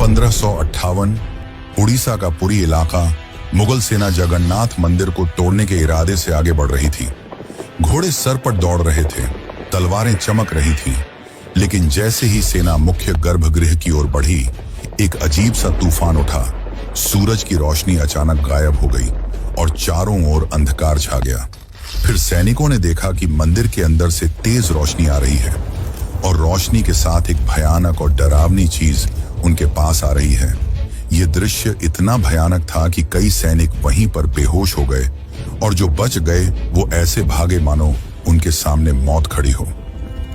1558 उड़ीसा का पुरी इलाका मुगल सेना जगन्नाथ मंदिर को तोड़ने के इरादे से आगे बढ़ रही थी। घोड़े सर पर दौड़ रहे थे, तलवारें चमक रही थीं, लेकिन जैसे ही सेना मुख्य गर्भगृह की ओर बढ़ी, एक अजीब सा तूफान उठा। सूरज की रोशनी अचानक गायब हो गई और चारों ओर अंधकार छा गया। फिर सैनिकों ने देखा कि मंदिर के अंदर से तेज रोशनी आ रही है और रोशनी के साथ एक भयानक और डरावनी चीज उनके पास आ रही है। यह दृश्य इतना भयानक था कि कई सैनिक वहीं पर बेहोश हो गए और जो बच गए वो ऐसे भागे मानो उनके सामने मौत खड़ी हो।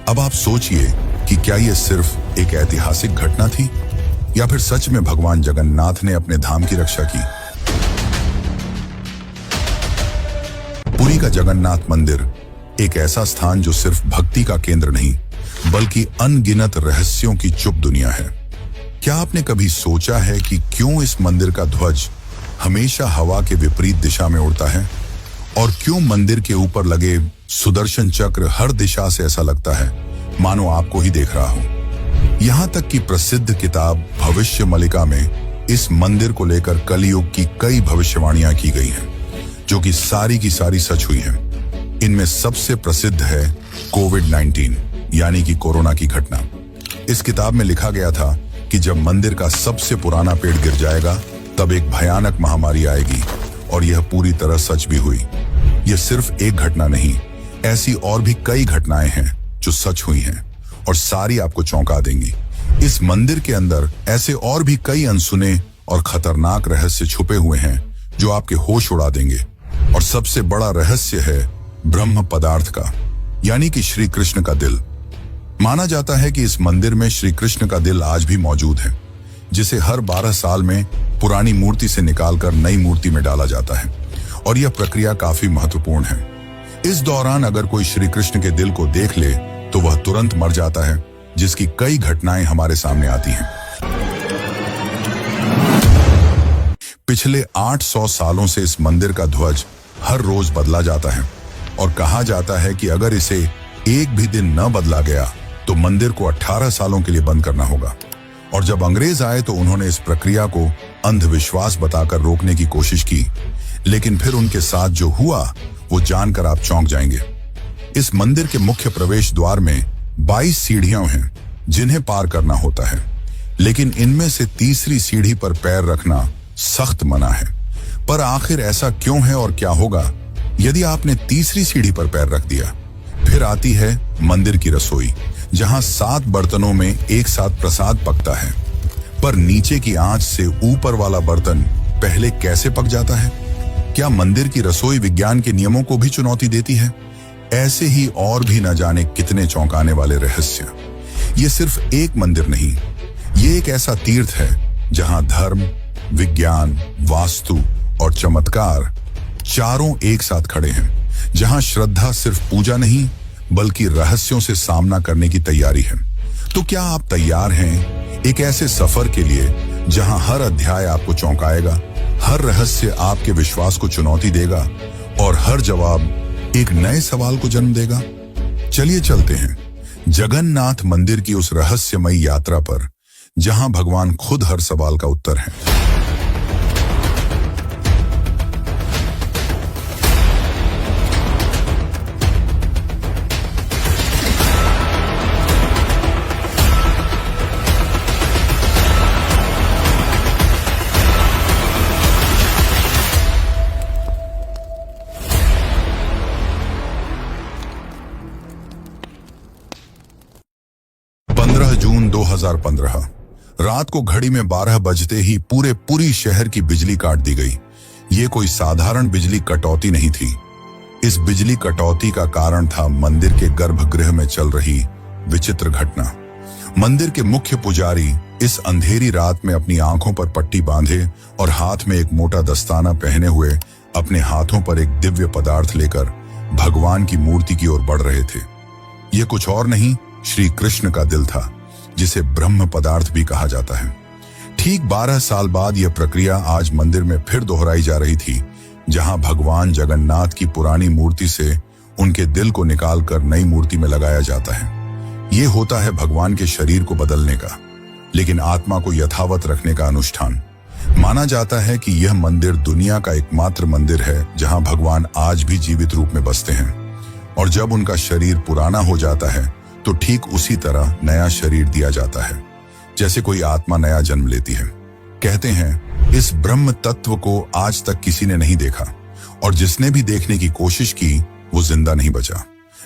अब आप सोचिए कि क्या यह सिर्फ एक ऐतिहासिक घटना थी या फिर सच में भगवान जगन्नाथ ने अपने धाम की रक्षा की। पुरी का जगन्नाथ मंदिर एक ऐसा स्थान जो सिर्फ भक्ति का केंद्र नहीं बल्कि अनगिनत रहस्यों की चुप दुनिया है। क्या आपने कभी सोचा है कि क्यों इस मंदिर का ध्वज हमेशा हवा के विपरीत दिशा में उड़ता है और क्यों मंदिर के ऊपर लगे सुदर्शन चक्र हर दिशा से ऐसा लगता है मानो आपको ही देख रहा हो। यहां तक कि प्रसिद्ध किताब भविष्य मलिका में इस मंदिर को लेकर कलयुग की कई भविष्यवाणियां की गई हैं, जो कि सारी की सारी सच हुई हैं। इनमें सबसे प्रसिद्ध है कोविड-19 यानी कि कोरोना की घटना। इस किताब में लिखा गया था कि जब मंदिर का सबसे पुराना पेड़ गिर जाएगा तब एक भयानक महामारी आएगी, और यह पूरी तरह सच भी हुई। यह सिर्फ एक घटना नहीं, ऐसी और भी कई घटनाएं हैं जो सच हुई हैं और सारी आपको चौंका देंगी। इस मंदिर के अंदर ऐसे और भी कई अनसुने और खतरनाक रहस्य छुपे हुए हैं जो आपके होश उड़ा देंगे। और सबसे बड़ा रहस्य है ब्रह्म पदार्थ का, यानी कि श्री कृष्ण का दिल। माना जाता है कि इस मंदिर में श्री कृष्ण का दिल आज भी मौजूद है, जिसे हर 12 साल में पुरानी मूर्ति से निकालकर नई मूर्ति में डाला जाता है, और यह प्रक्रिया काफी महत्वपूर्ण है। इस दौरान अगर कोई श्री कृष्ण के दिल को देख ले तो वह तुरंत मर जाता है, जिसकी कई घटनाएं हमारे सामने आती हैं। पिछले 800 सालों से इस मंदिर का ध्वज हर रोज बदला जाता है और कहा जाता है कि अगर इसे एक भी दिन न बदला गया तो मंदिर को 18 सालों के लिए बंद करना होगा। और जब अंग्रेज आए तो उन्होंने इस प्रक्रिया को अंधविश्वास बताकर रोकने की कोशिश की, लेकिन फिर उनके साथ जो हुआ वो जानकर आप चौंक जाएंगे। इस मंदिर के मुख्य प्रवेश द्वार में 22 सीढ़ियां हैं जिन्हें पार करना होता है, लेकिन इनमें से तीसरी सीढ़ी पर पैर रखना सख्त मना है। पर आखिर ऐसा क्यों है और क्या होगा यदि आपने तीसरी सीढ़ी पर पैर रख दिया? फिर आती है मंदिर की रसोई, जहां 7 बर्तनों में एक साथ प्रसाद पकता है। पर नीचे की आंच से ऊपर वाला बर्तन पहले कैसे पक जाता है? क्या मंदिर की रसोई विज्ञान के नियमों को भी चुनौती देती है? ऐसे ही और भी न जाने कितने चौंकाने वाले रहस्य। ये सिर्फ एक मंदिर नहीं, ये एक ऐसा तीर्थ है जहां धर्म, विज्ञान, वास्तु और चमत्कार चारों एक साथ खड़े हैं, जहां श्रद्धा सिर्फ पूजा नहीं बल्कि रहस्यों से सामना करने की तैयारी है। तो क्या आप तैयार हैं एक ऐसे सफर के लिए जहां हर अध्याय आपको चौंकाएगा, हर रहस्य आपके विश्वास को चुनौती देगा और हर जवाब एक नए सवाल को जन्म देगा? चलिए चलते हैं जगन्नाथ मंदिर की उस रहस्यमयी यात्रा पर, जहां भगवान खुद हर सवाल का उत्तर है। जून 2015 रात को घड़ी में 12 बजते ही पूरी शहर की बिजली काट दी गई। ये कोई साधारण बिजली कटौती नहीं थी। इस बिजली कटौती का कारण था मंदिर के गर्भगृह में चल रही विचित्र घटना। मंदिर के मुख्य पुजारी इस अंधेरी रात में अपनी आंखों पर पट्टी बांधे और हाथ में एक मोटा दस्ताना पहने हुए अपने हाथों पर एक दिव्य पदार्थ लेकर भगवान की मूर्ति की ओर बढ़ रहे थे। यह कुछ और नहीं, श्री कृष्ण का दिल था, जिसे ब्रह्म पदार्थ भी कहा जाता है। ठीक 12 साल बाद यह प्रक्रिया आज मंदिर में फिर दोहराई जा रही थी, जहां भगवान जगन्नाथ की पुरानी मूर्ति से उनके दिल को निकालकर नई मूर्ति में लगाया जाता है। ये होता है भगवान के शरीर को बदलने का लेकिन आत्मा को यथावत रखने का अनुष्ठान। माना जाता है कि यह मंदिर दुनिया का एकमात्र मंदिर है जहां भगवान आज भी जीवित रूप में बसते हैं, और जब उनका शरीर पुराना हो जाता है तो ठीक उसी तरह नया शरीर दिया जाता है जैसे कोई आत्मा नया जन्म लेती है। कहते हैं इस ब्रह्म तत्व को आज तक किसी ने नहीं देखा, और जिसने भी देखने की कोशिश की वो जिंदा नहीं बचा।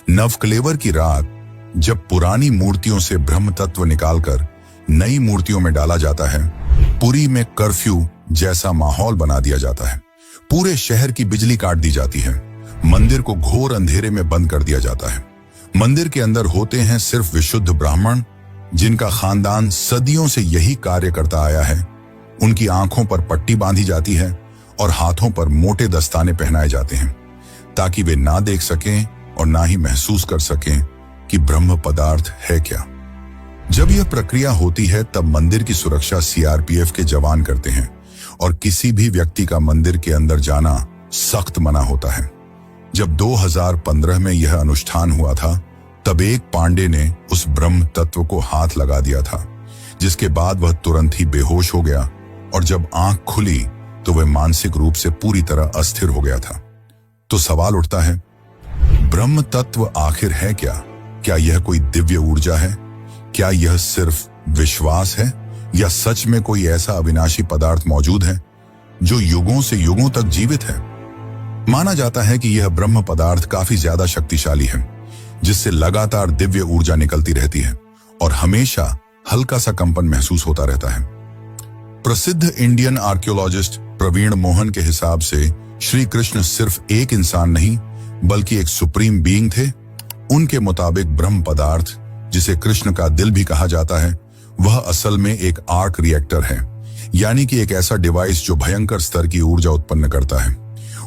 नवकलेवर की रात जब पुरानी मूर्तियों से ब्रह्म तत्व निकालकर नई मूर्तियों में डाला जाता है, पुरी में कर्फ्यू जैसा माहौल बना दिया जाता है। पूरे शहर की बिजली काट दी जाती है, मंदिर को घोर अंधेरे में बंद कर दिया जाता है। मंदिर के अंदर होते हैं सिर्फ विशुद्ध ब्राह्मण, जिनका खानदान सदियों से यही कार्य करता आया है। उनकी आंखों पर पट्टी बांधी जाती है और हाथों पर मोटे दस्ताने पहनाए जाते हैं ताकि वे ना देख सकें और ना ही महसूस कर सकें कि ब्रह्म पदार्थ है क्या। जब यह प्रक्रिया होती है तब मंदिर की सुरक्षा सीआरपीएफ के जवान करते हैं और किसी भी व्यक्ति का मंदिर के अंदर जाना सख्त मना होता है। जब 2015 में यह अनुष्ठान हुआ था तब एक पांडे ने उस ब्रह्म तत्व को हाथ लगा दिया था, जिसके बाद वह तुरंत ही बेहोश हो गया, और जब आंख खुली तो वह मानसिक रूप से पूरी तरह अस्थिर हो गया था। तो सवाल उठता है, ब्रह्म तत्व आखिर है क्या? क्या यह कोई दिव्य ऊर्जा है? क्या यह सिर्फ विश्वास है, या सच में कोई ऐसा अविनाशी पदार्थ मौजूद है जो युगों से युगों तक जीवित है? माना जाता है कि यह ब्रह्म पदार्थ काफी ज्यादा शक्तिशाली है, जिससे लगातार दिव्य ऊर्जा निकलती रहती है और हमेशा हल्का सा कंपन महसूस होता रहता है। प्रसिद्ध इंडियन आर्कियोलॉजिस्ट प्रवीण मोहन के हिसाब से श्री कृष्ण सिर्फ एक इंसान नहीं बल्कि एक सुप्रीम बीइंग थे। उनके मुताबिक ब्रह्म पदार्थ, जिसे कृष्ण का दिल भी कहा जाता है, वह असल में एक आर्क रिएक्टर है, यानी कि एक ऐसा डिवाइस जो भयंकर स्तर की ऊर्जा उत्पन्न करता है।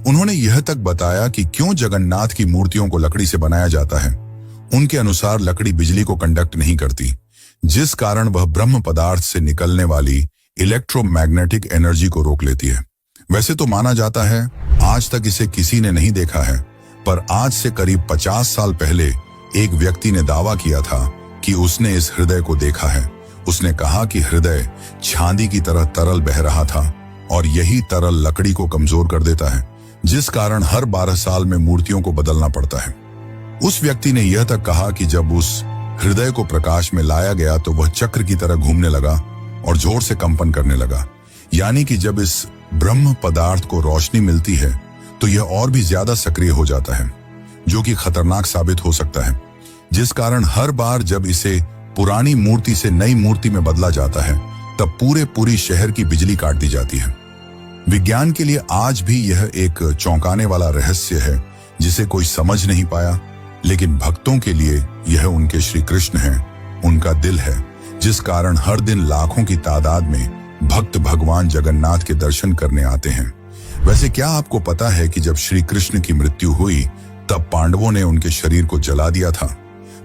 उन्होंने यह तक बताया कि क्यों जगन्नाथ की मूर्तियों को लकड़ी से बनाया जाता है। उनके अनुसार लकड़ी बिजली को कंडक्ट नहीं करती, जिस कारण वह ब्रह्म पदार्थ से निकलने वाली इलेक्ट्रोमैग्नेटिक एनर्जी को रोक लेती है। वैसे तो माना जाता है आज तक इसे किसी ने नहीं देखा है, पर आज से करीब 50 साल पहले एक व्यक्ति ने दावा किया था कि उसने इस हृदय को देखा है। उसने कहा कि हृदय चांदी की तरह तरल बह रहा था और यही तरल लकड़ी को कमजोर कर देता है, जिस कारण हर 12 साल में मूर्तियों को बदलना पड़ता है। उस व्यक्ति ने यह तक कहा कि जब उस हृदय को प्रकाश में लाया गया तो वह चक्र की तरह घूमने लगा और जोर से कंपन करने लगा, यानी कि जब इस ब्रह्म पदार्थ को रोशनी मिलती है तो यह और भी ज्यादा सक्रिय हो जाता है, जो कि खतरनाक साबित हो सकता है, जिस कारण हर बार जब इसे पुरानी मूर्ति से नई मूर्ति में बदला जाता है तब पूरी शहर की बिजली काट दी जाती है। विज्ञान के लिए आज भी यह एक चौंकाने वाला रहस्य है जिसे कोई समझ नहीं पाया, लेकिन भक्तों के लिए यह उनके श्री कृष्ण है, उनका दिल है, जिस कारण हर दिन लाखों की तादाद में भक्त भगवान जगन्नाथ के दर्शन करने आते हैं। वैसे क्या आपको पता है कि जब श्री कृष्ण की मृत्यु हुई तब पांडवों ने उनके शरीर को जला दिया था,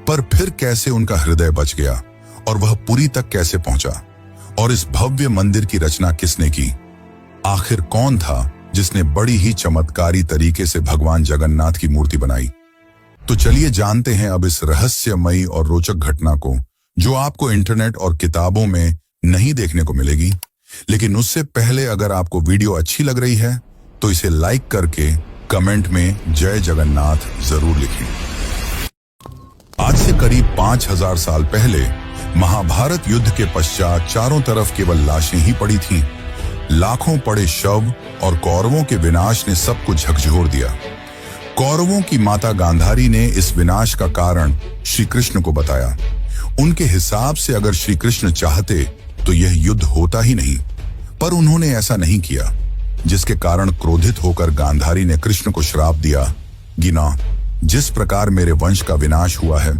पर फिर कैसे उनका हृदय बच गया और वह पुरी तक कैसे पहुंचा? और इस भव्य मंदिर की रचना किसने की? आखिर कौन था जिसने बड़ी ही चमत्कारी तरीके से भगवान जगन्नाथ की मूर्ति बनाई? तो चलिए जानते हैं अब इस रहस्यमयी और रोचक घटना को, जो आपको इंटरनेट और किताबों में नहीं देखने को मिलेगी। लेकिन उससे पहले अगर आपको वीडियो अच्छी लग रही है तो इसे लाइक करके कमेंट में जय जगन्नाथ जरूर लिखें। आज से करीब 5000 साल पहले महाभारत युद्ध के पश्चात चारों तरफ केवल लाशें ही पड़ी थीं। लाखों पड़े शव और कौरवों के विनाश ने सबको झकझोर दिया। कौरवों की माता गांधारी ने इस विनाश का कारण श्री कृष्ण को बताया। उनके हिसाब से अगर श्री कृष्ण चाहते तो यह युद्ध होता ही नहीं, पर उन्होंने ऐसा नहीं किया, जिसके कारण क्रोधित होकर गांधारी ने कृष्ण को श्राप दिया, गिना, जिस प्रकार मेरे वंश का विनाश हुआ है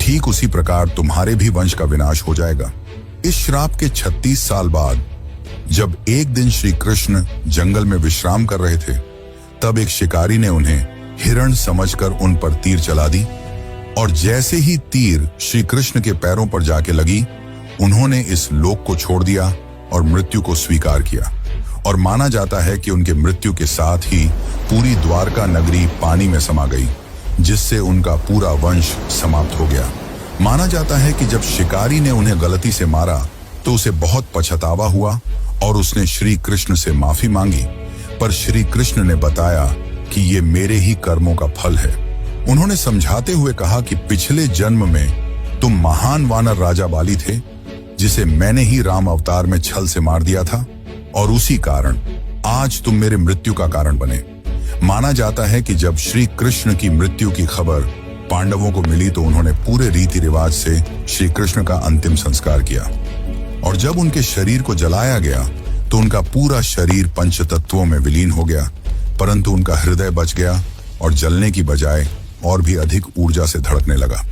ठीक उसी प्रकार तुम्हारे भी वंश का विनाश हो जाएगा। इस श्राप के 36 साल बाद जब एक दिन श्री कृष्ण जंगल में विश्राम कर रहे थे, तब एक शिकारी ने उन्हें हिरण समझकर उन पर तीर चला दी, और जैसे ही तीर श्री कृष्ण के पैरों पर जाके लगी, उन्होंने इस लोक को छोड़ दिया और मृत्यु को स्वीकार किया। और माना जाता है कि उनके मृत्यु के साथ ही पूरी द्वारका नगरी पानी में समा गई, जिससे उनका पूरा वंश समाप्त हो गया। माना जाता है कि जब शिकारी ने उन्हें गलती से मारा तो उसे बहुत पछतावा हुआ और उसने श्री कृष्ण से माफी मांगी, पर श्री कृष्ण ने बताया कि ये मेरे ही कर्मों का फल है। उन्होंने समझाते हुए कहा कि पिछले जन्म में तुम महान वानर राजा बाली थे, जिसे मैंने ही राम अवतार में छल से मार दिया था, और उसी कारण आज तुम मेरे मृत्यु का कारण बने। माना जाता है कि जब श्री कृष्ण की मृत्यु की खबर पांडवों को मिली तो उन्होंने पूरे रीति रिवाज से श्री कृष्ण का अंतिम संस्कार किया, और जब उनके शरीर को जलाया गया तो उनका पूरा शरीर पंचतत्वों में विलीन हो गया, परंतु उनका हृदय बच गया और जलने की बजाय और भी अधिक ऊर्जा से धड़कने लगा।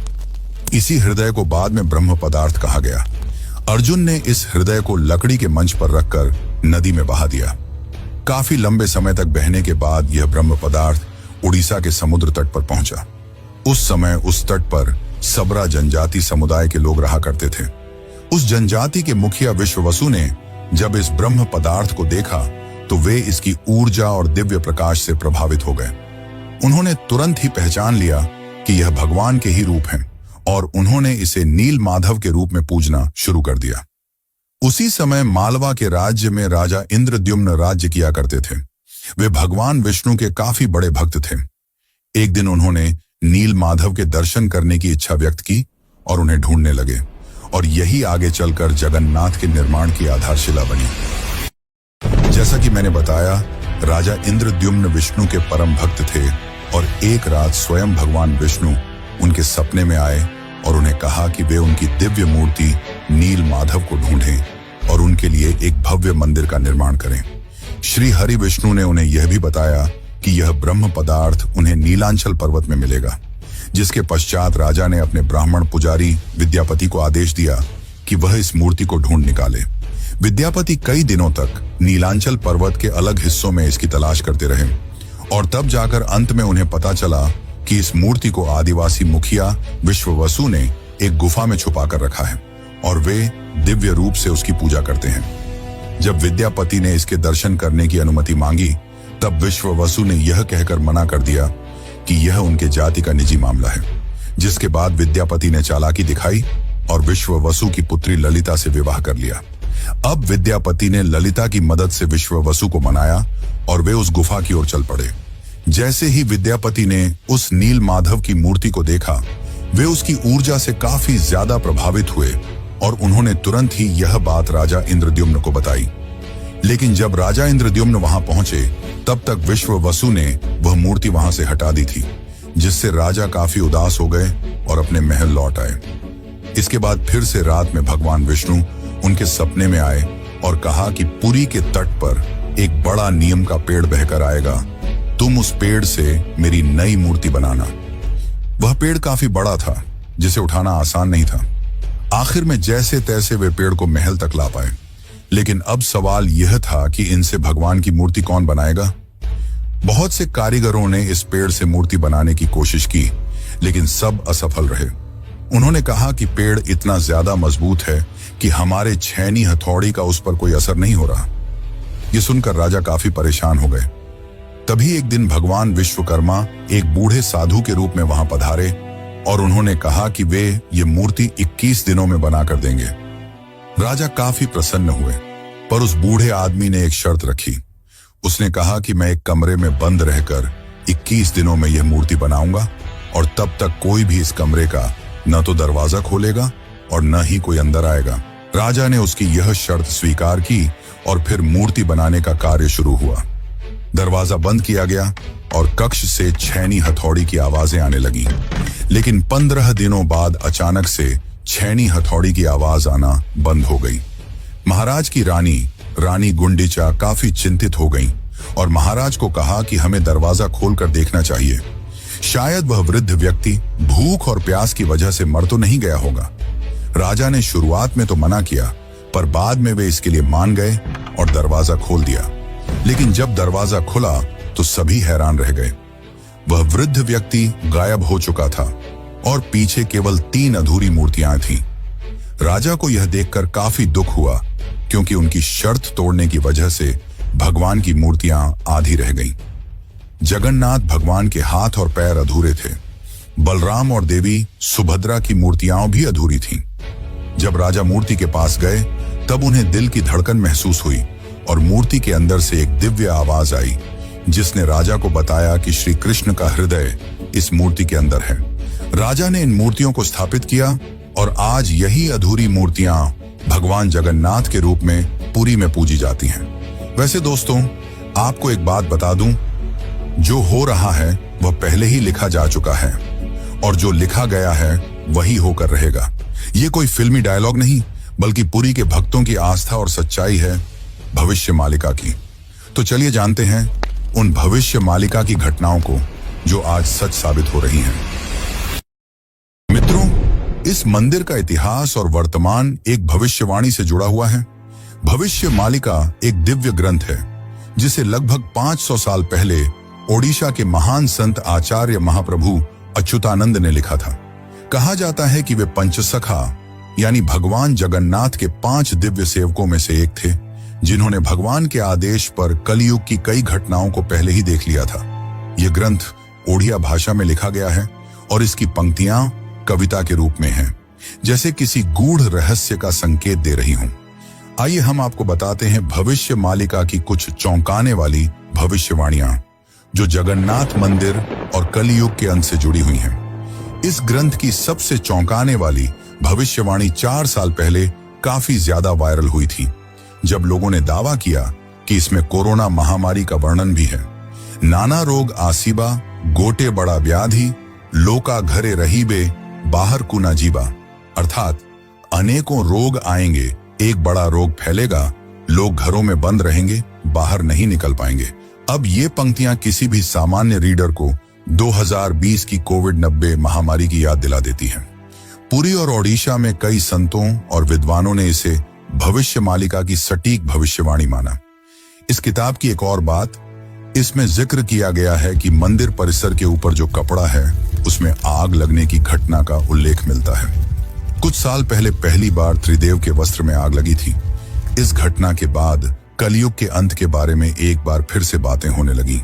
इसी हृदय को बाद में ब्रह्म पदार्थ कहा गया। अर्जुन ने इस हृदय को लकड़ी के मंच पर रखकर नदी में बहा दिया। काफी लंबे समय तक बहने के बाद यह ब्रह्म पदार्थ उड़ीसा के समुद्र तट पर पहुंचा। उस समय उस तट पर सबरा जनजाति समुदाय के लोग रहा करते थे। उस जनजाति के मुखिया विश्ववसु ने जब इस ब्रह्म पदार्थ को देखा तो वे इसकी ऊर्जा और दिव्य प्रकाश से प्रभावित हो गए। उन्होंने तुरंत ही पहचान लिया कि यह भगवान के ही रूप हैं, और उन्होंने इसे नील माधव के रूप में पूजना शुरू कर दिया। उसी समय मालवा के राज्य में राजा इंद्रद्युम्न राज्य किया करते थे। वे भगवान विष्णु के काफी बड़े भक्त थे। एक दिन उन्होंने नील माधव के दर्शन करने की इच्छा व्यक्त की और उन्हें ढूंढने लगे, और यही आगे चलकर जगन्नाथ के निर्माण की आधारशिला बनी। जैसा कि मैंने बताया, राजा इंद्रद्युम्न विष्णु के परम भक्त थे, और एक रात स्वयं भगवान विष्णु उनके सपने में आए और उन्हें कहा कि वे उनकी दिव्य मूर्ति नील माधव को ढूंढें और उनके लिए एक भव्य मंदिर का निर्माण करें। श्री हरि विष्णु ने उन्हें यह भी बताया कि यह ब्रह्म पदार्थ उन्हें नीलांचल पर्वत में मिलेगा, जिसके पश्चात राजा ने अपने ब्राह्मण पुजारी विद्यापति को आदेश दिया कि वह इस मूर्ति को ढूंढ निकाले। विद्यापति कई दिनों तक नीलांचल पर्वत के अलग हिस्सों में इसकी तलाश करते रहे, और तब जाकर अंत में उन्हें पता चला कि इस मूर्ति को आदिवासी मुखिया विश्ववसु ने एक गुफा में छुपा कर रखा है, और वे दिव्य रूप से उसकी पूजा करते हैं। जब विद्यापति ने इसके दर्शन करने की अनुमति मांगी, तब विश्ववसु ने यह कहकर मना कर दिया कि यह उनके जाति का निजी मामला है, जिसके बाद विद्यापति ने चालाकी दिखाई और विश्ववसु की पुत्री ललिता से विवाह कर लिया। अब विद्यापति ने ललिता की मदद से विश्ववसु को मनाया और वे उस गुफा की ओर चल पड़े। जैसे ही विद्यापति ने उस नील माधव की मूर्ति को देखा, वे उसकी ऊर्जा से काफी ज्यादा प्रभावित हुए और उन्होंने तुरंत ही यह बात राजा इंद्रद्युम्न को बताई। लेकिन जब राजा इंद्रद्युम्न वहां पहुंचे, तब तक विश्ववसु ने वह मूर्ति वहां से हटा दी थी, जिससे राजा काफी उदास हो गए और अपने महल लौट आए। इसके बाद फिर से रात में भगवान विष्णु उनके सपने में आए और कहा कि पुरी के तट पर एक बड़ा नीम का पेड़ बहकर आएगा, तुम उस पेड़ से मेरी नई मूर्ति बनाना। वह पेड़ काफी बड़ा था, जिसे उठाना आसान नहीं था। आखिर में जैसे तैसे वे पेड़ को महल तक ला पाए, लेकिन अब सवाल यह था कि इनसे भगवान की मूर्ति कौन बनाएगा। बहुत से कारीगरों ने इस पेड़ से मूर्ति बनाने की कोशिश की, लेकिन सब असफल रहे। उन्होंने कहा कि पेड़ इतना ज्यादा मजबूत है कि हमारे छेनी हथौड़ी का उस पर कोई असर नहीं हो रहा। यह सुनकर राजा काफी परेशान हो गए। तभी एक दिन भगवान विश्वकर्मा एक बूढ़े साधु के रूप में वहां पधारे और उन्होंने कहा कि वे ये मूर्ति 21 दिनों में बनाकर देंगे। राजा काफी प्रसन्न हुए, पर उस बूढ़े आदमी ने एक शर्त रखी। उसने कहा कि मैं एक कमरे में बंद रहकर 21 दिनों में यह मूर्ति बनाऊंगा, और तब तक कोई भी इस कमरे का न तो दरवाजा खोलेगा और न ही कोई अंदर आएगा। राजा ने उसकी यह शर्त स्वीकार की और फिर मूर्ति बनाने का कार्य शुरू हुआ। दरवाजा बंद किया गया और कक्ष से छेनी हथौड़ी की आवाजें आने लगी, लेकिन 15 दिनों बाद अचानक से छेनी हथौड़ी की आवाज आना बंद हो गई। महाराज की रानी गुंडीचा काफी चिंतित हो गई और महाराज को कहा कि हमें दरवाजा खोलकर देखना चाहिए। शायद वह वृद्ध व्यक्ति भूख और प्यास की वजह से मर तो नहीं गया होगा। राजा ने शुरुआत में तो मना किया, पर बाद में वे इसके लिए मान गए और दरवाजा खोल दिया। लेकिन जब दरवाजा खुला तो सभी हैरान रह गए। वह वृद्ध व्यक्ति गायब हो चुका था और पीछे केवल 3 अधूरी मूर्तियां थीं। राजा को यह देखकर काफी दुख हुआ, क्योंकि उनकी शर्त तोड़ने की वजह से भगवान की मूर्तियां आधी रह गईं। जगन्नाथ भगवान के हाथ और पैर अधूरे थे। बलराम और देवी सुभद्रा की मूर्तियां भी अधूरी थीं। जब राजा मूर्ति के पास गए तब उन्हें दिल की धड़कन महसूस हुई और मूर्ति के अंदर से एक दिव्य आवाज आई, जिसने राजा को बताया कि श्री कृष्ण का हृदय इस मूर्ति के अंदर है। राजा ने इन मूर्तियों को स्थापित किया और आज यही अधूरी मूर्तियां भगवान जगन्नाथ के रूप में पुरी में पूजी जाती हैं। वैसे दोस्तों, आपको एक बात बता दूं, जो हो रहा है वह पहले ही लिखा जा चुका है और जो लिखा गया है वही होकर रहेगा। ये कोई फिल्मी डायलॉग नहीं, बल्कि पुरी के भक्तों की आस्था और सच्चाई है भविष्य मालिका की। तो चलिए जानते हैं उन भविष्य मालिका की घटनाओं को जो आज सच साबित हो रही हैं। मित्रों, इस मंदिर का इतिहास और वर्तमान एक भविष्यवाणी से जुड़ा हुआ है। भविष्य मालिका एक दिव्य ग्रंथ है जिसे लगभग 500 साल पहले ओडिशा के महान संत आचार्य महाप्रभु अच्युतानंद ने लिखा था। कहा जाता है कि वे पंचसखा यानी भगवान जगन्नाथ के 5 दिव्य सेवकों में से एक थे, जिन्होंने भगवान के आदेश पर कलयुग की कई घटनाओं को पहले ही देख लिया था। यह ग्रंथ ओडिया भाषा में लिखा गया है और इसकी पंक्तियां कविता के रूप में हैं, जैसे किसी गूढ़ रहस्य का संकेत दे रही हूं। आइए हम आपको बताते हैं भविष्य मालिका की कुछ चौंकाने वाली भविष्यवाणियां जो जगन्नाथ मंदिर और कलयुग के अंत से जुड़ी हुई हैं। इस ग्रंथ की सबसे चौंकाने वाली भविष्यवाणी 4 साल पहले काफी ज्यादा वायरल हुई थी, जब लोगों ने दावा किया कि इसमें कोरोना महामारी का वर्णन भी है। नाना रोग आसीबा, गोटे बड़ा व्याधि, लोका घरे रहीबे, बाहर कुना जीबा, अर्थात अनेकों रोग आएंगे, एक बड़ा रोग फैलेगा, लोग घरों में बंद रहेंगे, बाहर नहीं निकल पाएंगे। अब ये पंक्तियां किसी भी सामान्य रीडर को 2020 की कोविड-19 महामारी की याद दिला देती हैं। पुरी और ओडिशा में कई संतों और विद्वानों ने इसे भविष्य मालिका की सटीक भविष्यवाणी माना। इस किताब की एक और बात, इसमें जिक्र किया गया है कि मंदिर परिसर के ऊपर जो कपड़ा है उसमें आग लगने की घटना का उल्लेख मिलता है। कुछ साल पहले पहली बार त्रिदेव के वस्त्र में आग लगी थी। इस घटना के बाद कलयुग के अंत के बारे में एक बार फिर से बातें होने लगी।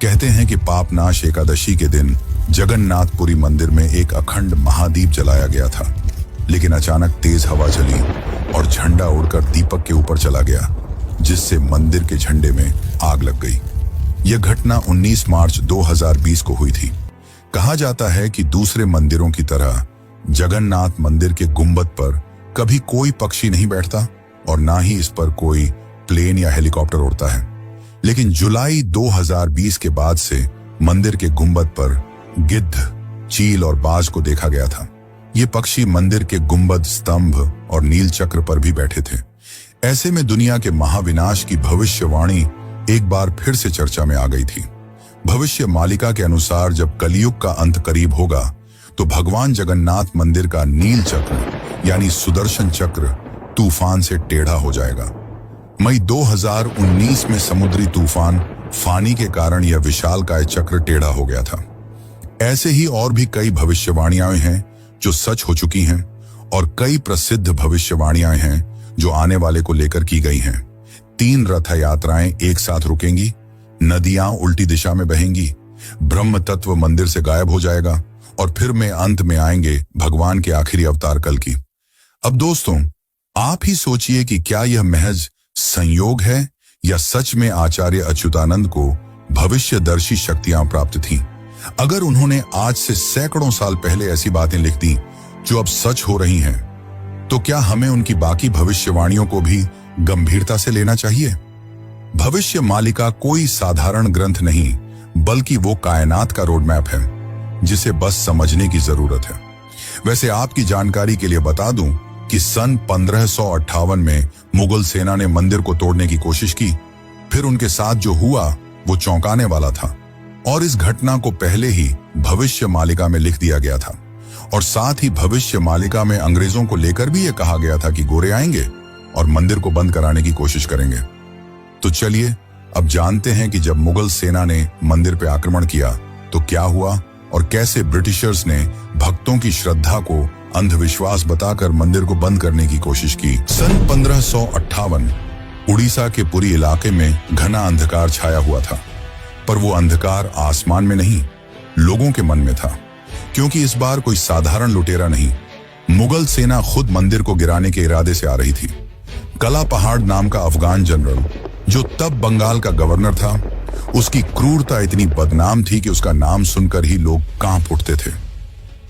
कहते हैं कि पापनाश एकादशी के दिन जगन्नाथपुरी मंदिर में एक अखंड महादीप जलाया गया था, लेकिन अचानक तेज हवा चली और झंडा उड़कर दीपक के ऊपर चला गया, जिससे मंदिर के झंडे में आग लग गई। यह घटना 19 मार्च 2020 को हुई थी। कहा जाता है कि दूसरे मंदिरों की तरह जगन्नाथ मंदिर के गुंबद पर कभी कोई पक्षी नहीं बैठता और ना ही इस पर कोई प्लेन या हेलीकॉप्टर उड़ता है, लेकिन जुलाई 2020 के बाद से मंदिर के गुंबद पर गिद्ध, चील और बाज को देखा गया था। ये पक्षी मंदिर के गुंबद, स्तंभ और नील चक्र पर भी बैठे थे। ऐसे में दुनिया के महाविनाश की भविष्यवाणी एक बार फिर से चर्चा में आ गई थी। भविष्य मालिका के अनुसार जब कलयुग का अंत करीब होगा तो भगवान जगन्नाथ मंदिर का नील चक्र यानी सुदर्शन चक्र तूफान से टेढ़ा हो जाएगा। मई 2019 में समुद्री तूफान फानी के कारण यह विशालकाय चक्र टेढ़ा हो गया था। ऐसे ही और भी कई भविष्यवाणियां हैं जो सच हो चुकी हैं और कई प्रसिद्ध भविष्यवाणियां हैं जो आने वाले को लेकर की गई हैं। 3 रथ यात्राएं एक साथ रुकेंगी, नदियां उल्टी दिशा में बहेंगी, ब्रह्म तत्व मंदिर से गायब हो जाएगा और फिर में अंत में आएंगे भगवान के आखिरी अवतार कल की। अब दोस्तों, आप ही सोचिए कि क्या यह महज संयोग है या सच में आचार्य अच्युतानंद को भविष्यदर्शी शक्तियां प्राप्त थीं। अगर उन्होंने आज से सैकड़ों साल पहले ऐसी बातें लिख दी जो अब सच हो रही हैं, तो क्या हमें उनकी बाकी भविष्यवाणियों को भी गंभीरता से लेना चाहिए? भविष्य मालिका कोई साधारण ग्रंथ नहीं, बल्कि वो कायनात का रोड मैप है जिसे बस समझने की जरूरत है। वैसे आपकी जानकारी के लिए बता दूं कि सन 1558 में मुगल सेना ने मंदिर को तोड़ने की कोशिश की। फिर उनके साथ जो हुआ वो चौंकाने वाला था और इस घटना को पहले ही भविष्य मालिका में लिख दिया गया था। और साथ ही भविष्य मालिका में अंग्रेजों को लेकर भी यह कहा गया था कि गोरे आएंगे और मंदिर को बंद कराने की कोशिश करेंगे। तो चलिए अब जानते हैं कि जब मुगल सेना ने मंदिर पर आक्रमण किया तो क्या हुआ और कैसे ब्रिटिशर्स ने भक्तों की श्रद्धा को अंधविश्वास बताकर मंदिर को बंद करने की कोशिश की। सन 1558 उड़ीसा के पुरी इलाके में घना अंधकार छाया हुआ था, पर वो अंधकार आसमान में नहीं, लोगों के मन में था। क्योंकि इस बार कोई साधारण लुटेरा नहीं, मुगल सेना खुद मंदिर को गिराने के इरादे से आ रही थी। कला पहाड़ नाम का अफगान जनरल, जो तब बंगाल का गवर्नर था, उसकी क्रूरता इतनी बदनाम थी कि उसका नाम सुनकर ही लोग कांप उठते थे।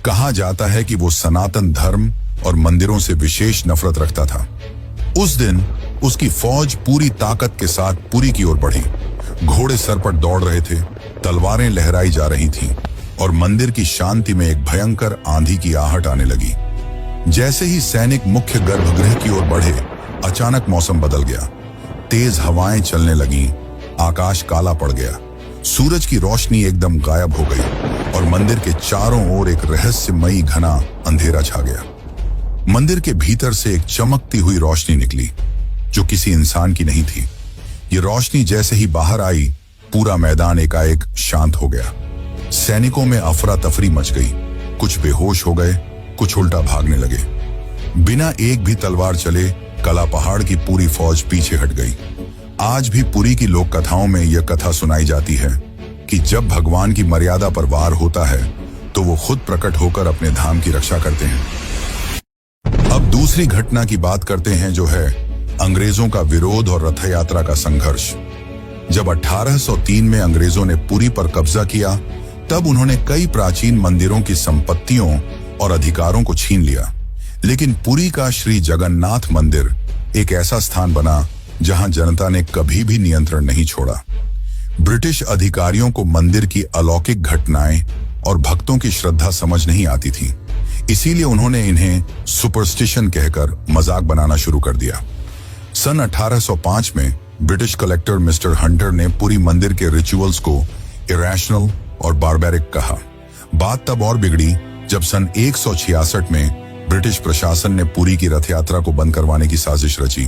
कहा जाता है कि वो सनातन धर्म और मंदिरों से विशेष नफरत रखता था। उस दिन उसकी फौज पूरी ताकत के साथ पुरी की ओर बढ़ी। घोड़े सर पर दौड़ रहे थे, तलवारें लहराई जा रही थीं और मंदिर की शांति में एक भयंकर आंधी की आहट आने लगी। जैसे ही सैनिक मुख्य गर्भगृह की ओर बढ़े, अचानक मौसम बदल गया। तेज हवाएं चलने लगीं, आकाश काला पड़ गया, सूरज की रोशनी एकदम गायब हो गई और मंदिर के चारों ओर एक रहस्यमयी घना अंधेरा छा गया। मंदिर के भीतर से एक चमकती हुई रोशनी निकली, जो किसी इंसान की नहीं थी। ये रोशनी जैसे ही बाहर आई, पूरा मैदान एकाएक शांत हो गया। सैनिकों में अफरा तफरी मच गई, कुछ बेहोश हो गए, कुछ उल्टा भागने लगे। बिना एक भी तलवार चले कला पहाड़ की पूरी फौज पीछे हट गई। आज भी पुरी की लोक कथाओं में यह कथा सुनाई जाती है कि जब भगवान की मर्यादा पर वार होता है तो वो खुद प्रकट होकर अपने धाम की रक्षा करते हैं। अब दूसरी घटना की बात करते हैं, जो है अंग्रेजों का विरोध और रथ यात्रा का संघर्ष। जब 1803 में अंग्रेजों ने पुरी पर कब्जा किया, तब उन्होंने कई प्राचीन मंदिरों की संपत्तियों और अधिकारों को छीन लिया। लेकिन पुरी का श्री जगन्नाथ मंदिर एक ऐसा स्थान बना जहां जनता ने कभी भी नियंत्रण नहीं छोड़ा। ब्रिटिश अधिकारियों को मंदिर की अलौकिक घटनाएं और भक्तों की श्रद्धा समझ नहीं आती थी, इसीलिए उन्होंने इन्हें सुपरस्टिशन कहकर मजाक बनाना शुरू कर दिया। सन 1805 में ब्रिटिश कलेक्टर मिस्टर हंटर ने पुरी मंदिर के रिचुअल्स को इरेशनल और बारबैरिक कहा। बात तब और बिगड़ी जब सन 166 में ब्रिटिश प्रशासन ने पुरी की रथ यात्रा को बंद करवाने की साजिश रची।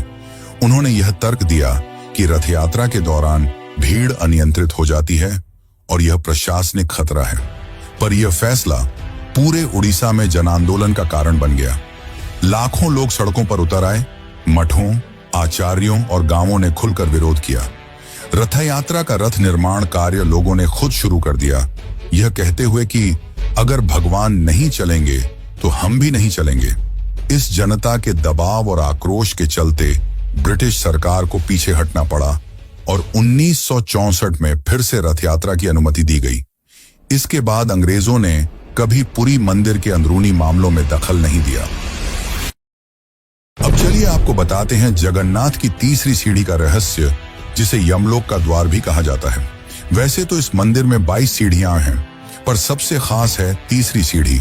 उन्होंने यह तर्क दिया कि रथ यात्रा के दौरान भीड़ अनियंत्रित हो जाती है और यह प्रशासनिक खतरा है। पर यह फैसला पूरे उड़ीसा में जन आंदोलन का कारण बन गया। लाखों लोग सड़कों पर उतर आए, मठों, आचार्यों और गांवों ने खुलकर विरोध किया। रथ यात्रा का रथ निर्माण कार्य लोगों ने खुद शुरू कर दिया, यह कहते हुए कि अगर भगवान नहीं चलेंगे तो हम भी नहीं चलेंगे। इस जनता के दबाव और आक्रोश के चलते ब्रिटिश सरकार को पीछे हटना पड़ा और 1964 में फिर से रथ यात्रा की अनुमति दी गई। इसके बाद अंग्रेजों ने कभी पुरी मंदिर के अंदरूनी मामलों में दखल नहीं दिया। अब चलिए आपको बताते हैं जगन्नाथ की तीसरी सीढ़ी का रहस्य, जिसे यमलोक का द्वार भी कहा जाता है। वैसे तो इस मंदिर में 22 सीढ़ियां हैं, पर सबसे खास है तीसरी सीढ़ी,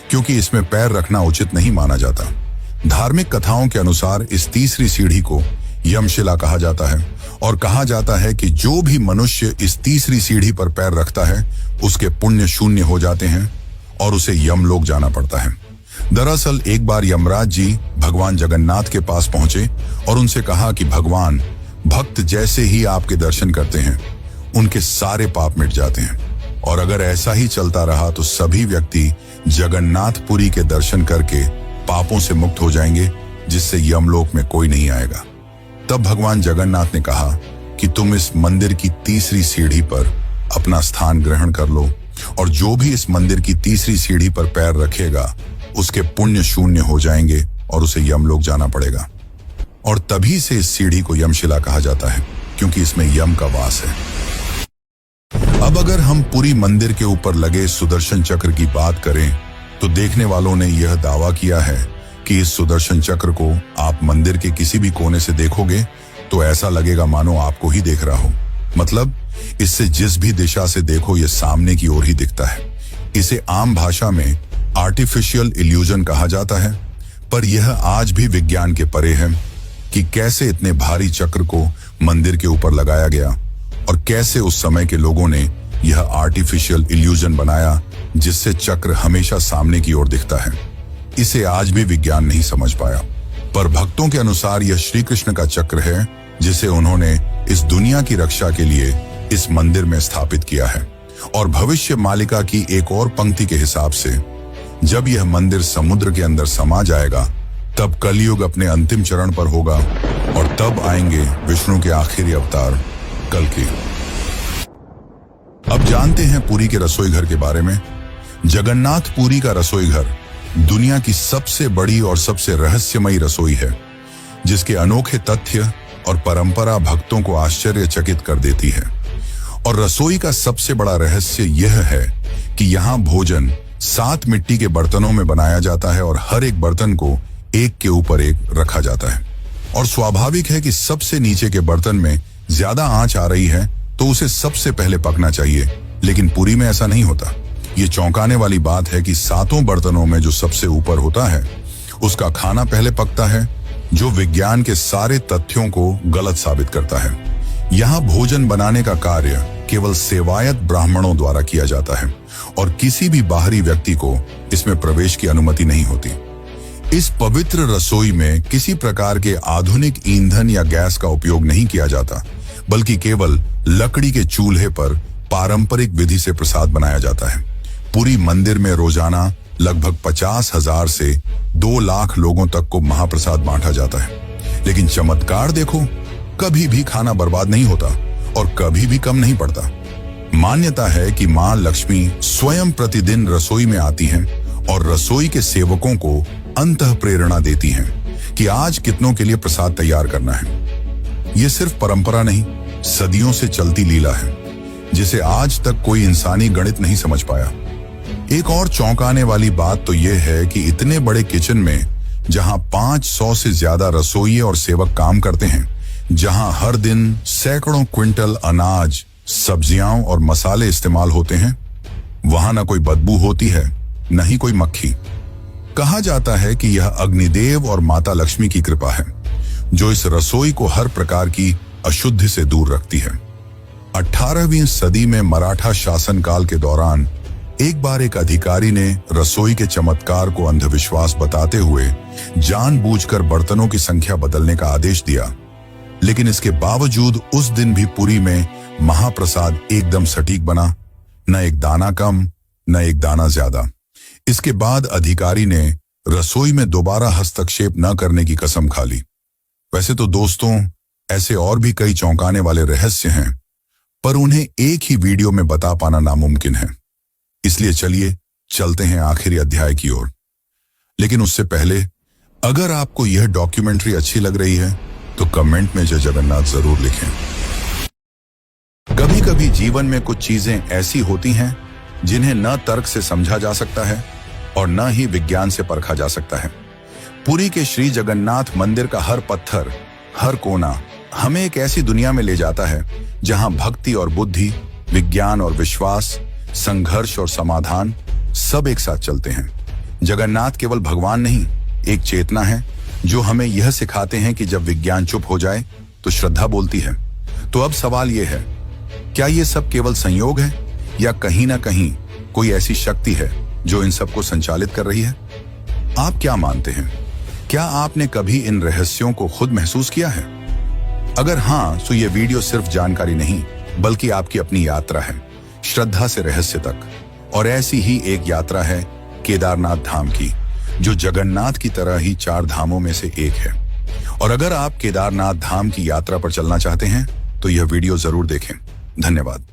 क्योंकि इसमें पैर रखना उचित नहीं माना जाता। धार्मिक कथाओं के अनुसार इस तीसरी सीढ़ी को यमशिला कहा जाता है और कहा जाता है कि जो भी मनुष्य इस तीसरी सीढ़ी पर पैर रखता है उसके पुण्य शून्य हो जाते हैं और उसे यमलोक जाना पड़ता है। दरअसल एक बार यमराज जी भगवान जगन्नाथ के पास पहुंचे और उनसे कहा कि भगवान, भक्त जैसे ही आपके दर्शन करते हैं उनके सारे पाप मिट जाते हैं और अगर ऐसा ही चलता रहा तो सभी व्यक्ति जगन्नाथपुरी के दर्शन करके पापों से मुक्त हो जाएंगे, जिससे यमलोक में कोई नहीं आएगा। तब भगवान जगन्नाथ ने कहा कि तुम इस मंदिर की तीसरी सीढ़ी पर अपना स्थान ग्रहण कर लो और जो भी इस मंदिर की तीसरी सीढ़ी पर पैर रखेगा उसके पुण्य शून्य हो जाएंगे और उसे यमलोक जाना पड़ेगा। और तभी से इस सीढ़ी को यमशिला कहा जाता है, क्योंकि इसमें यम का वास है। अब अगर हम पुरी मंदिर के ऊपर लगे सुदर्शन चक्र की बात करें तो देखने वालों ने यह दावा किया है कि इस सुदर्शन चक्र को आप मंदिर के किसी भी कोने से देखोगे तो ऐसा लगेगा मानो आपको ही देख रहा हो। मतलब इससे जिस भी दिशा से देखो ये सामने की ओर ही दिखता है। इसे आम भाषा में आर्टिफिशियल इल्यूजन कहा जाता है, पर यह आज भी विज्ञान के परे है कि कैसे इतने भारी चक्र को मंदिर के ऊपर लगाया गया और कैसे उस समय के लोगों ने यह आर्टिफिशियल इल्यूजन बनाया जिससे चक्र हमेशा सामने की ओर दिखता है। इसे आज भी विज्ञान नहीं समझ पाया, पर भक्तों के अनुसार यह श्री कृष्ण का चक्र है जिसे उन्होंने इस दुनिया की रक्षा के लिए इस मंदिर में स्थापित किया है। और भविष्य मालिका की एक और पंक्ति के हिसाब से जब यह मंदिर समुद्र के अंदर समा जाएगा तब कलयुग अपने अंतिम चरण पर होगा और तब आएंगे विष्णु के आखिरी अवतार कल्कि। अब जानते हैं पुरी के रसोई घर के बारे में। जगन्नाथपुरी का रसोई घर दुनिया की सबसे बड़ी और सबसे रहस्यमयी रसोई है। जिसके अनोखे तथ्य और परंपरा भक्तों को आश्चर्यचकित कर देती है। और रसोई का सबसे बड़ा रहस्य यह है कि यहाँ भोजन 7 मिट्टी के बर्तनों में बनाया जाता है और हर एक बर्तन को एक के ऊपर एक रखा जाता है। और स्वाभाविक है कि सबसे नीचे के बर्तन में ज्यादा आंच आ रही है तो उसे सबसे पहले पकना चाहिए, लेकिन पुरी में ऐसा नहीं होता। ये चौंकाने वाली बात है कि 7 बर्तनों में जो सबसे ऊपर होता है उसका खाना पहले पकता है, जो विज्ञान के सारे तथ्यों को गलत साबित करता है। यहाँ भोजन बनाने का कार्य केवल सेवायत ब्राह्मणों द्वारा किया जाता है और किसी भी बाहरी व्यक्ति को इसमें प्रवेश की अनुमति नहीं होती। इस पवित्र रसोई में किसी प्रकार के आधुनिक ईंधन या गैस का उपयोग नहीं किया जाता, बल्कि केवल लकड़ी के चूल्हे पर पारंपरिक विधि से प्रसाद बनाया जाता है। पूरी मंदिर में रोजाना लगभग 50,000 से 2 लाख लोगों तक को महाप्रसाद बांटा जाता है। लेकिन चमत्कार देखो, कभी भी खाना बर्बाद नहीं होता और कभी भी कम नहीं पड़ता। मान्यता है कि मां लक्ष्मी स्वयं प्रतिदिन रसोई में आती हैं और रसोई के सेवकों को अंतः प्रेरणा देती हैं कि आज कितनों के लिए प्रसाद तैयार करना है। ये सिर्फ परंपरा नहीं, सदियों से चलती लीला है, जिसे आज तक कोई इंसानी गणित नहीं समझ पाया। एक और चौंकाने वाली बात तो यह है कि इतने बड़े किचन में, जहां 500 से ज्यादा रसोइये और सेवक काम करते हैं, जहां हर दिन सैकड़ों क्विंटल अनाज, सब्जियां और मसाले इस्तेमाल होते हैं, वहां न कोई बदबू होती है, न ही कोई मक्खी। कहा जाता है कि यह अग्निदेव और माता लक्ष्मी की कृपा है, जो इस रसोई को हर प्रकार की अशुद्धि से दूर रखती है। 18वीं सदी में मराठा शासनकाल के दौरान एक बार एक अधिकारी ने रसोई के चमत्कार को अंधविश्वास बताते हुए जानबूझकर बर्तनों की संख्या बदलने का आदेश दिया। लेकिन इसके बावजूद उस दिन भी पुरी में महाप्रसाद एकदम सटीक बना, न एक दाना कम, न एक दाना ज्यादा। इसके बाद अधिकारी ने रसोई में दोबारा हस्तक्षेप न करने की कसम खा ली। वैसे तो दोस्तों, ऐसे और भी कई चौंकाने वाले रहस्य हैं, पर उन्हें एक ही वीडियो में बता पाना नामुमकिन है। इसलिए चलिए चलते हैं आखिरी अध्याय की ओर। लेकिन उससे पहले, अगर आपको यह डॉक्यूमेंट्री अच्छी लग रही है तो कमेंट में जय जगन्नाथ जरूर लिखें। कभी कभी जीवन में कुछ चीजें ऐसी होती हैं जिन्हें न तर्क से समझा जा सकता है और न ही विज्ञान से परखा जा सकता है। पुरी के श्री जगन्नाथ मंदिर का हर पत्थर, हर कोना हमें एक ऐसी दुनिया में ले जाता है जहां भक्ति और बुद्धि, विज्ञान और विश्वास, संघर्ष और समाधान सब एक साथ चलते हैं। जगन्नाथ केवल भगवान नहीं, एक चेतना है जो हमें यह सिखाते हैं कि जब विज्ञान चुप हो जाए तो श्रद्धा बोलती है। तो अब सवाल यह है, क्या ये सब केवल संयोग है या कहीं ना कहीं कोई ऐसी शक्ति है जो इन सबको संचालित कर रही है? आप क्या मानते हैं? क्या आपने कभी इन रहस्यों को खुद महसूस किया है? अगर हाँ, तो ये वीडियो सिर्फ जानकारी नहीं, बल्कि आपकी अपनी यात्रा है, श्रद्धा से रहस्य तक। और ऐसी ही एक यात्रा है केदारनाथ धाम की, जो जगन्नाथ की तरह ही 4 धामों में से एक है। और अगर आप केदारनाथ धाम की यात्रा पर चलना चाहते हैं तो यह वीडियो जरूर देखें। धन्यवाद।